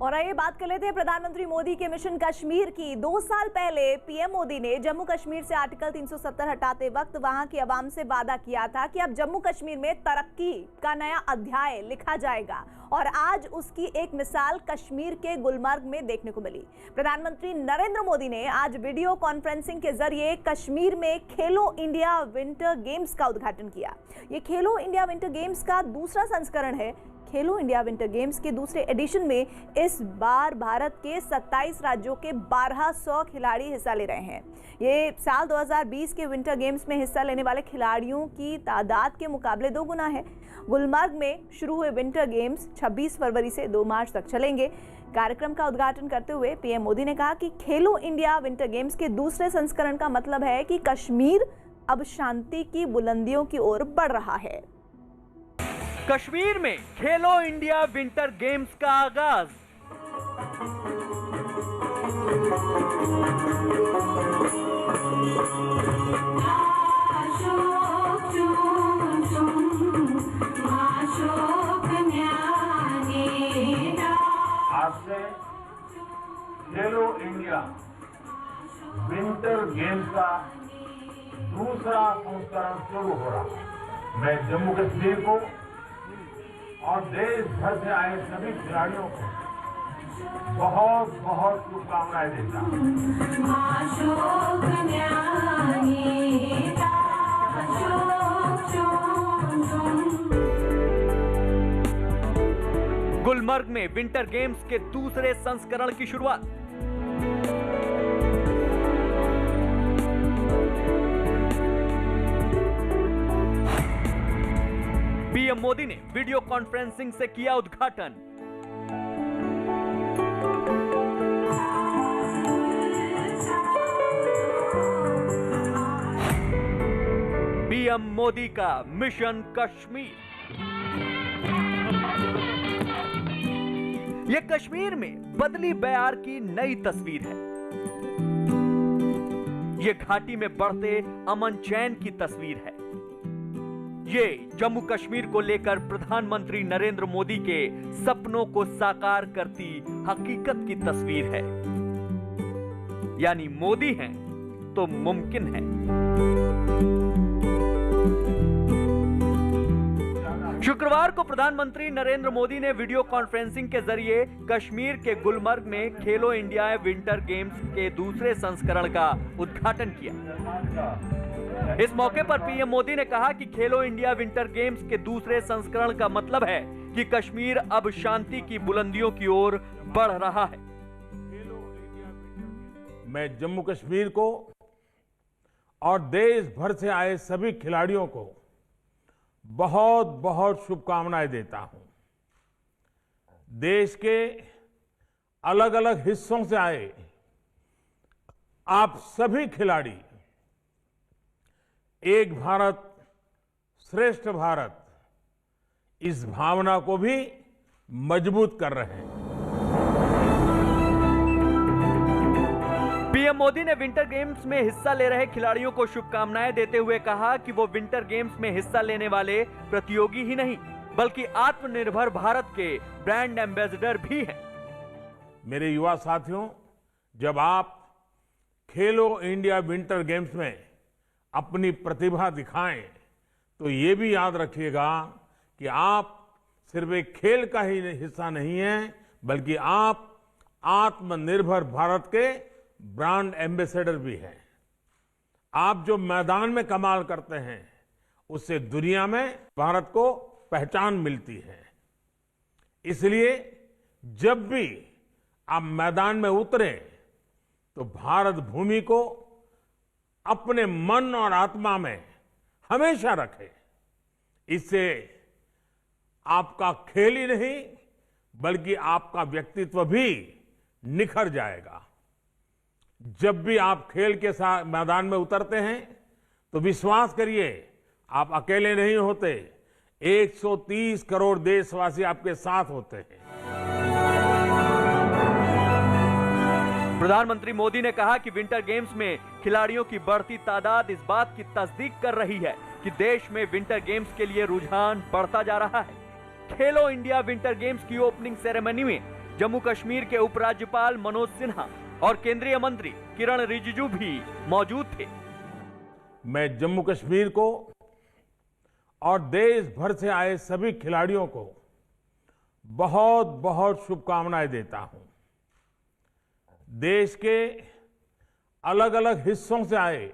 और आइए बात कर लेते हैं प्रधानमंत्री मोदी के मिशन कश्मीर की। 2 साल पहले पीएम मोदी ने जम्मू कश्मीर से आर्टिकल 370 हटाते वक्त वहां की आवाम से वादा किया था कि अब जम्मू कश्मीर में तरक्की का नया अध्याय लिखा जाएगा, और आज उसकी एक मिसाल कश्मीर के गुलमर्ग में देखने को मिली। प्रधानमंत्री नरेंद्र मोदी ने आज वीडियो कॉन्फ्रेंसिंग के जरिए कश्मीर में खेलो इंडिया विंटर गेम्स का उद्घाटन किया। ये खेलो इंडिया विंटर गेम्स का दूसरा संस्करण है। खेलो इंडिया विंटर गेम्स के दूसरे एडिशन में इस बार भारत के 27 राज्यों के 1200 खिलाड़ी हिस्सा ले रहे हैं। ये साल 2020 के विंटर गेम्स में हिस्सा लेने वाले खिलाड़ियों की तादाद के मुकाबले 2 गुना है। गुलमर्ग में शुरू हुए विंटर गेम्स 26 फरवरी से 2 मार्च तक चलेंगे। कार्यक्रम का उद्घाटन करते हुए पीएम मोदी ने कहा कि खेलो इंडिया विंटर गेम्स के दूसरे संस्करण का मतलब है कि कश्मीर अब शांति की बुलंदियों की ओर बढ़ रहा है। कश्मीर में खेलो इंडिया विंटर गेम्स का आगाज। आज से खेलो इंडिया विंटर गेम्स का दूसरा संस्करण शुरू हो रहा है। मैं जम्मू कश्मीर को और देश भर से आए सभी खिलाड़ियों को बहुत बहुत शुभकामनाएं देता हूं। गुलमर्ग में विंटर गेम्स के दूसरे संस्करण की शुरुआत। पीएम मोदी ने वीडियो कॉन्फ्रेंसिंग से किया उद्घाटन। पीएम मोदी का मिशन कश्मीर। यह कश्मीर में बदली बयार की नई तस्वीर है। यह घाटी में बढ़ते अमन चैन की तस्वीर है। ये जम्मू कश्मीर को लेकर प्रधानमंत्री नरेंद्र मोदी के सपनों को साकार करती हकीकत की तस्वीर है। यानी मोदी हैं तो मुमकिन है। शुक्रवार को प्रधानमंत्री नरेंद्र मोदी ने वीडियो कॉन्फ्रेंसिंग के जरिए कश्मीर के गुलमर्ग में खेलो इंडिया विंटर गेम्स के दूसरे संस्करण का उद्घाटन किया। इस मौके पर पीएम मोदी ने कहा कि खेलो इंडिया विंटर गेम्स के दूसरे संस्करण का मतलब है कि कश्मीर अब शांति की बुलंदियों की ओर बढ़ रहा है। मैं जम्मू कश्मीर को और देश भर से आए सभी खिलाड़ियों को बहुत बहुत शुभकामनाएं देता हूं। देश के अलग अलग हिस्सों से आए आप सभी खिलाड़ी एक भारत श्रेष्ठ भारत इस भावना को भी मजबूत कर रहे हैं। पीएम मोदी ने विंटर गेम्स में हिस्सा ले रहे खिलाड़ियों को शुभकामनाएं देते हुए कहा कि वो विंटर गेम्स में हिस्सा लेने वाले प्रतियोगी ही नहीं बल्कि आत्मनिर्भर भारत के ब्रांड एम्बेसडर भी हैं। मेरे युवा साथियों, जब आप खेलो इंडिया विंटर गेम्स में अपनी प्रतिभा दिखाएं तो ये भी याद रखिएगा कि आप सिर्फ एक खेल का ही हिस्सा नहीं हैं, बल्कि आप आत्मनिर्भर भारत के ब्रांड एम्बेसडर भी हैं। आप जो मैदान में कमाल करते हैं उससे दुनिया में भारत को पहचान मिलती है। इसलिए जब भी आप मैदान में उतरें तो भारत भूमि को अपने मन और आत्मा में हमेशा रखें। इससे आपका खेल ही नहीं बल्कि आपका व्यक्तित्व भी निखर जाएगा। जब भी आप खेल के साथ मैदान में उतरते हैं तो विश्वास करिए आप अकेले नहीं होते। 130 करोड़ देशवासी आपके साथ होते हैं। प्रधानमंत्री मोदी ने कहा कि विंटर गेम्स में खिलाड़ियों की बढ़ती तादाद इस बात की तस्दीक कर रही है कि देश में विंटर गेम्स के लिए रुझान बढ़ता जा रहा है। खेलो इंडिया विंटर गेम्स की ओपनिंग सेरेमनी में जम्मू कश्मीर के उपराज्यपाल मनोज सिन्हा और केंद्रीय मंत्री किरण रिजिजू भी मौजूद थे। मैं जम्मू कश्मीर को और देश भर से आए सभी खिलाड़ियों को बहुत बहुत शुभकामनाएं देता हूं। देश के अलग अलग हिस्सों से आए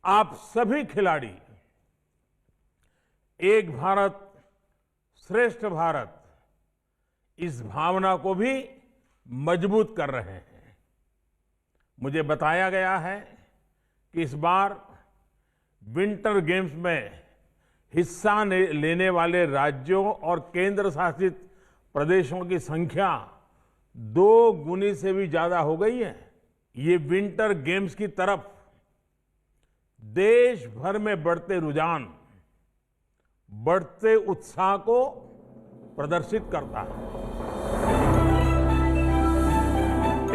आप सभी खिलाड़ी एक भारत श्रेष्ठ भारत इस भावना को भी मजबूत कर रहे हैं। मुझे बताया गया है कि इस बार विंटर गेम्स में हिस्सा लेने वाले राज्यों और केंद्र शासित प्रदेशों की संख्या 2 गुनी से भी ज्यादा हो गई है। ये विंटर गेम्स की तरफ देश भर में बढ़ते रुझान, बढ़ते उत्साह को प्रदर्शित करता है।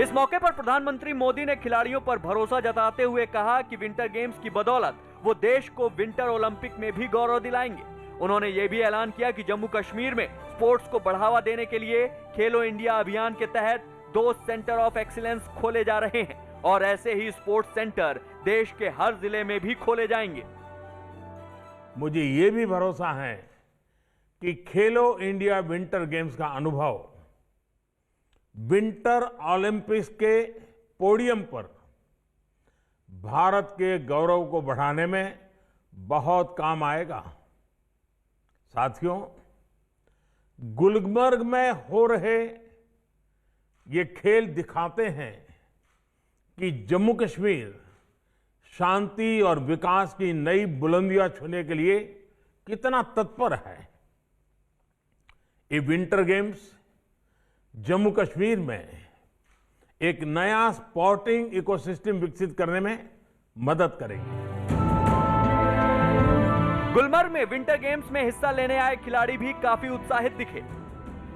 इस मौके पर प्रधानमंत्री मोदी ने खिलाड़ियों पर भरोसा जताते हुए कहा कि विंटर गेम्स की बदौलत वो देश को विंटर ओलंपिक में भी गौरव दिलाएंगे। उन्होंने ये भी ऐलान किया कि जम्मू कश्मीर में स्पोर्ट्स को बढ़ावा देने के लिए खेलो इंडिया अभियान के तहत 2 सेंटर ऑफ एक्सीलेंस खोले जा रहे हैं और ऐसे ही स्पोर्ट्स सेंटर देश के हर जिले में भी खोले जाएंगे। मुझे ये भी भरोसा है कि खेलो इंडिया विंटर गेम्स का अनुभव विंटर ओलंपिक्स के पोडियम पर भारत के गौरव को बढ़ाने में बहुत काम आएगा। साथियों, गुलमर्ग में हो रहे ये खेल दिखाते हैं कि जम्मू कश्मीर शांति और विकास की नई बुलंदियां छूने के लिए कितना तत्पर है। ये विंटर गेम्स जम्मू कश्मीर में एक नया स्पोर्टिंग इकोसिस्टम विकसित करने में मदद करेंगे। गुलमर्ग में विंटर गेम्स में हिस्सा लेने आए खिलाड़ी भी काफी उत्साहित दिखे।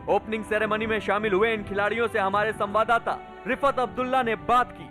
ओपनिंग सेरेमनी में शामिल हुए इन खिलाड़ियों से हमारे संवाददाता रिफत अब्दुल्ला ने बात की।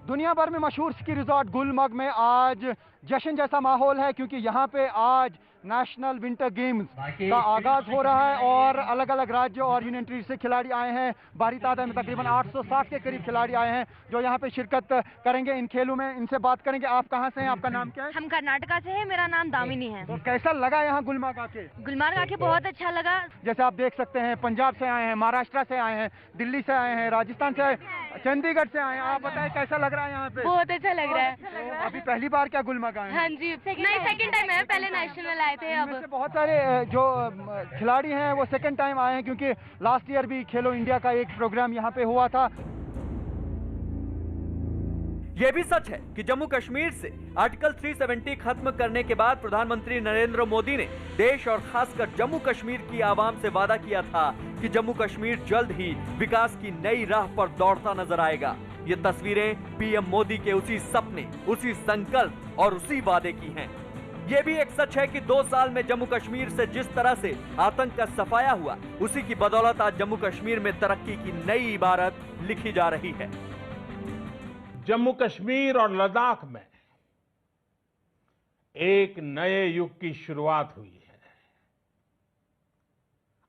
दुनिया भर में मशहूर स्की रिजॉर्ट गुलमर्ग में आज जश्न जैसा माहौल है, क्योंकि यहाँ पे आज नेशनल विंटर गेम्स का आगाज हो रहा है और अलग अलग राज्यों और यूनियन टेरिटरी से खिलाड़ी आए हैं। भारी तादाद में तकरीबन 860 के करीब खिलाड़ी आए हैं जो यहाँ पे शिरकत करेंगे इन खेलों में। इनसे बात करेंगे। आप कहाँ से हैं, आपका नाम क्या है? हम कर्नाटका से हैं, मेरा नाम दामिनी है। तो कैसा लगा यहाँ गुलमर्ग आके? गुलमर्ग आके बहुत अच्छा लगा। जैसे आप देख सकते हैं, पंजाब से आए हैं, महाराष्ट्र से आए हैं, दिल्ली से आए हैं, राजस्थान से आए, चंडीगढ़ से आए हैं। आप बताएं कैसा लग रहा है यहाँ पे? बहुत अच्छा लग रहा है। अभी पहली बार क्या गुलमर्ग आए हैं? हाँ जी, नहीं सेकंड टाइम है, पहले नेशनल आए थे। अब बहुत सारे जो खिलाड़ी हैं वो सेकंड टाइम आए हैं, क्योंकि लास्ट ईयर भी खेलो इंडिया का एक प्रोग्राम यहाँ पे हुआ था। यह भी सच है कि जम्मू कश्मीर से आर्टिकल 370 खत्म करने के बाद प्रधानमंत्री नरेंद्र मोदी ने देश और खासकर जम्मू कश्मीर की आवाम से वादा किया था कि जम्मू कश्मीर जल्द ही विकास की नई राह पर दौड़ता नजर आएगा। ये तस्वीरें पीएम मोदी के उसी सपने, उसी संकल्प और उसी वादे की हैं। ये भी एक सच है कि 2 साल में जम्मू कश्मीर से जिस तरह से आतंक का सफाया हुआ, उसी की बदौलत आज जम्मू कश्मीर में तरक्की की नई इबारत लिखी जा रही है। जम्मू कश्मीर और लद्दाख में एक नए युग की शुरुआत हुई है।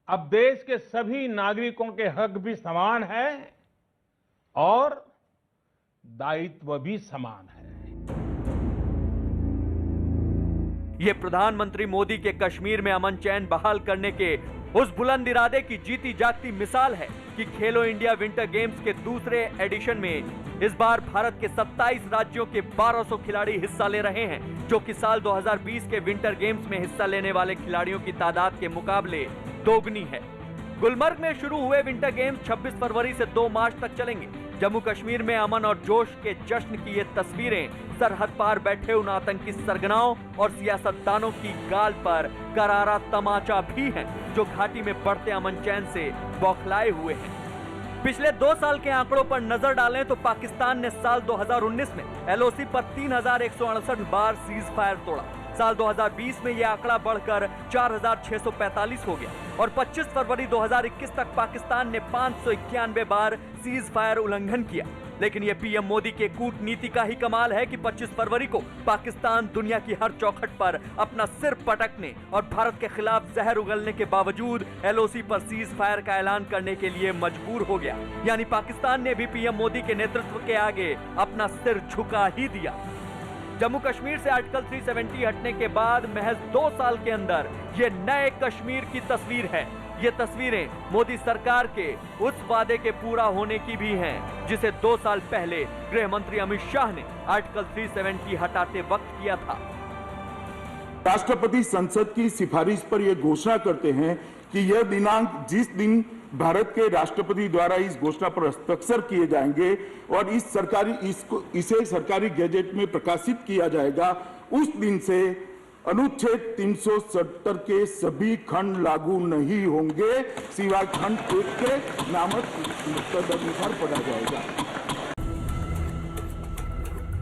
अब देश के सभी नागरिकों के हक भी समान है और दायित्व भी समान है। ये प्रधानमंत्री मोदी के कश्मीर में अमन चैन बहाल करने के उस बुलंद इरादे की जीती जागती मिसाल है कि खेलो इंडिया विंटर गेम्स के दूसरे एडिशन में इस बार भारत के 27 राज्यों के 1200 खिलाड़ी हिस्सा ले रहे हैं, जो कि साल 2020 के विंटर गेम्स में हिस्सा लेने वाले खिलाड़ियों की तादाद के मुकाबले दोगुनी है। गुलमर्ग में शुरू हुए विंटर गेम्स 26 फरवरी से 2 मार्च तक चलेंगे। जम्मू कश्मीर में अमन और जोश के जश्न की ये तस्वीरें सरहद पार बैठे उन आतंकी सरगनाओं और सियासतदानों की गाल पर करारा तमाचा भी है, जो घाटी में बढ़ते अमन चैन से बौखलाए हुए हैं। पिछले 2 साल के आंकड़ों पर नजर डालें तो पाकिस्तान ने साल 2019 में एलओसी पर 3168 बार सीज फायर तोड़ा। साल 2020 में यह आंकड़ा बढ़कर 4645 हो गया और 25 फरवरी 2021 तक पाकिस्तान ने 591 बार सीज फायर उल्लंघन किया। लेकिन ये पीएम मोदी के कूटनीति का ही कमाल है कि 25 फरवरी को पाकिस्तान दुनिया की हर चौखट पर अपना सिर पटकने और भारत के खिलाफ जहर उगलने के बावजूद एलओसी पर सीज फायर का ऐलान करने के लिए मजबूर हो गया। यानी पाकिस्तान ने भी पीएम मोदी के नेतृत्व के आगे अपना सिर झुका ही दिया। जम्मू कश्मीर से आर्टिकल 370 हटने के बाद महज 2 साल के अंदर ये नए कश्मीर की तस्वीर है। ये तस्वीरें मोदी सरकार के उस वादे के पूरा होने की भी हैं, जिसे 2 साल पहले गृह मंत्री अमित शाह ने आर्टिकल 370 हटाते वक्त किया था। राष्ट्रपति संसद की सिफारिश पर यह घोषणा करते हैं कि यह दिनांक जिस दिन भारत के राष्ट्रपति द्वारा इस घोषणा पर हस्ताक्षर किए जाएंगे और इसे सरकारी गैजेट में प्रकाशित किया जाएगा, उस दिन से अनुच्छेद 370 के सभी खंड लागू नहीं होंगे, सिवाय खंड 1 के नामक तदनुसार पढ़ा जाएगा।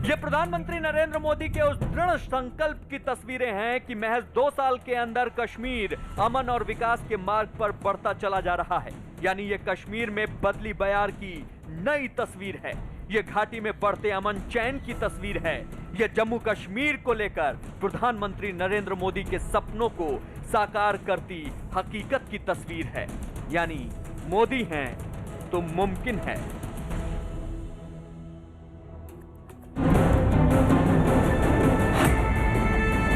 ये प्रधानमंत्री नरेंद्र मोदी के उस दृढ़ संकल्प की तस्वीरें हैं कि महज 2 साल के अंदर कश्मीर अमन और विकास के मार्ग पर बढ़ता चला जा रहा है। यानी ये कश्मीर में बदली बयार की नई तस्वीर है। ये घाटी में बढ़ते अमन चैन की तस्वीर है। ये जम्मू कश्मीर को लेकर प्रधानमंत्री नरेंद्र मोदी के सपनों को साकार करती हकीकत की तस्वीर है। यानी मोदी हैं तो मुमकिन है।